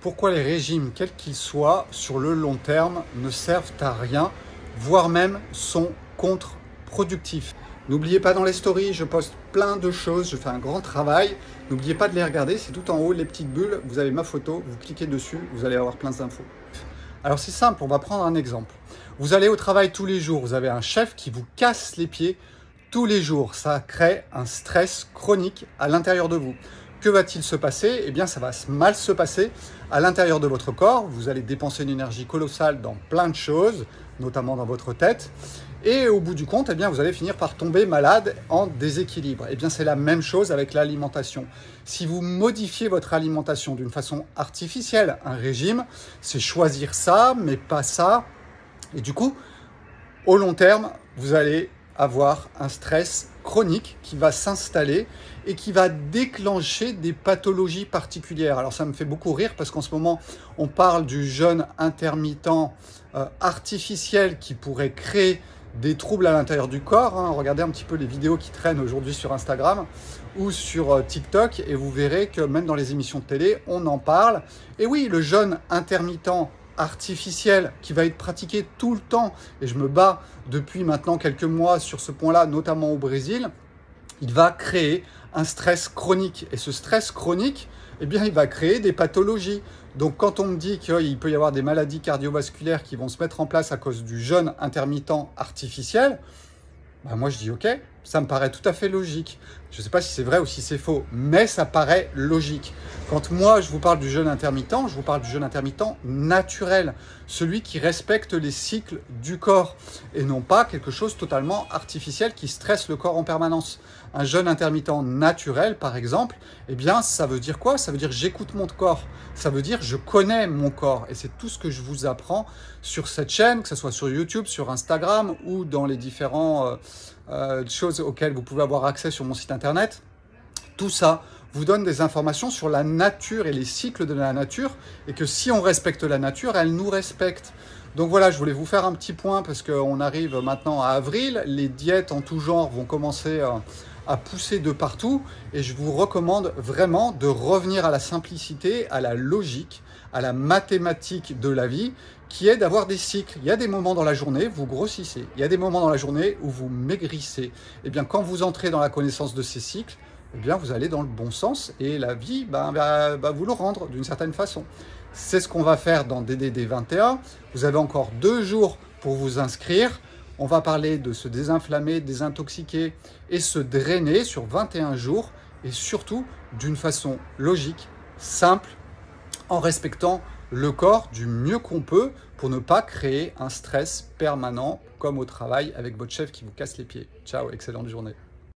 pourquoi les régimes, quels qu'ils soient, sur le long terme, ne servent à rien, voire même sont contre-productifs. N'oubliez pas dans les stories, je poste plein de choses, je fais un grand travail. N'oubliez pas de les regarder, c'est tout en haut, les petites bulles, vous avez ma photo, vous cliquez dessus, vous allez avoir plein d'infos. Alors c'est simple, on va prendre un exemple. Vous allez au travail tous les jours, vous avez un chef qui vous casse les pieds tous les jours. Ça crée un stress chronique à l'intérieur de vous. Que va-t-il se passer? Eh bien, ça va mal se passer à l'intérieur de votre corps. Vous allez dépenser une énergie colossale dans plein de choses, notamment dans votre tête. Et au bout du compte, eh bien, vous allez finir par tomber malade en déséquilibre. Eh bien, c'est la même chose avec l'alimentation. Si vous modifiez votre alimentation d'une façon artificielle, un régime, c'est choisir ça, mais pas ça. Et du coup, au long terme, vous allez avoir un stress chronique qui va s'installer et qui va déclencher des pathologies particulières. Alors ça me fait beaucoup rire parce qu'en ce moment, on parle du jeûne intermittent artificiel qui pourrait créer des troubles à l'intérieur du corps. Regardez un petit peu les vidéos qui traînent aujourd'hui sur Instagram ou sur TikTok et vous verrez que même dans les émissions de télé, on en parle. Et oui, le jeûne intermittent artificiel qui va être pratiqué tout le temps, et je me bats depuis maintenant quelques mois sur ce point-là, notamment au Brésil, il va créer un stress chronique. Et ce stress chronique, eh bien, il va créer des pathologies. Donc quand on me dit qu'il peut y avoir des maladies cardiovasculaires qui vont se mettre en place à cause du jeûne intermittent artificiel, ben moi je dis ok, ça me paraît tout à fait logique. Je ne sais pas si c'est vrai ou si c'est faux, mais ça paraît logique. Quand moi je vous parle du jeûne intermittent, je vous parle du jeûne intermittent naturel, celui qui respecte les cycles du corps et non pas quelque chose totalement artificiel qui stresse le corps en permanence. Un jeûne intermittent naturel, par exemple, eh bien ça veut dire quoi? Ça veut dire j'écoute mon corps, ça veut dire je connais mon corps et c'est tout ce que je vous apprends sur cette chaîne, que ce soit sur YouTube, sur Instagram ou dans les différents choses auxquelles vous pouvez avoir accès sur mon site internet. Tout ça vous donne des informations sur la nature et les cycles de la nature et que si on respecte la nature, elle nous respecte. Donc voilà, je voulais vous faire un petit point parce qu'on arrive maintenant à avril, les diètes en tout genre vont commencer à pousser de partout et je vous recommande vraiment de revenir à la simplicité, à la logique, à la mathématique de la vie qui est d'avoir des cycles. Il y a des moments dans la journée, vous grossissez. Il y a des moments dans la journée où vous maigrissez. Et bien, quand vous entrez dans la connaissance de ces cycles, eh bien, vous allez dans le bon sens et la vie va vous le rendre d'une certaine façon. C'est ce qu'on va faire dans DDD 21. Vous avez encore 2 jours pour vous inscrire. On va parler de se désinflammer, désintoxiquer et se drainer sur 21 jours et surtout d'une façon logique, simple, en respectant le corps du mieux qu'on peut pour ne pas créer un stress permanent comme au travail avec votre chef qui vous casse les pieds. Ciao, excellente journée.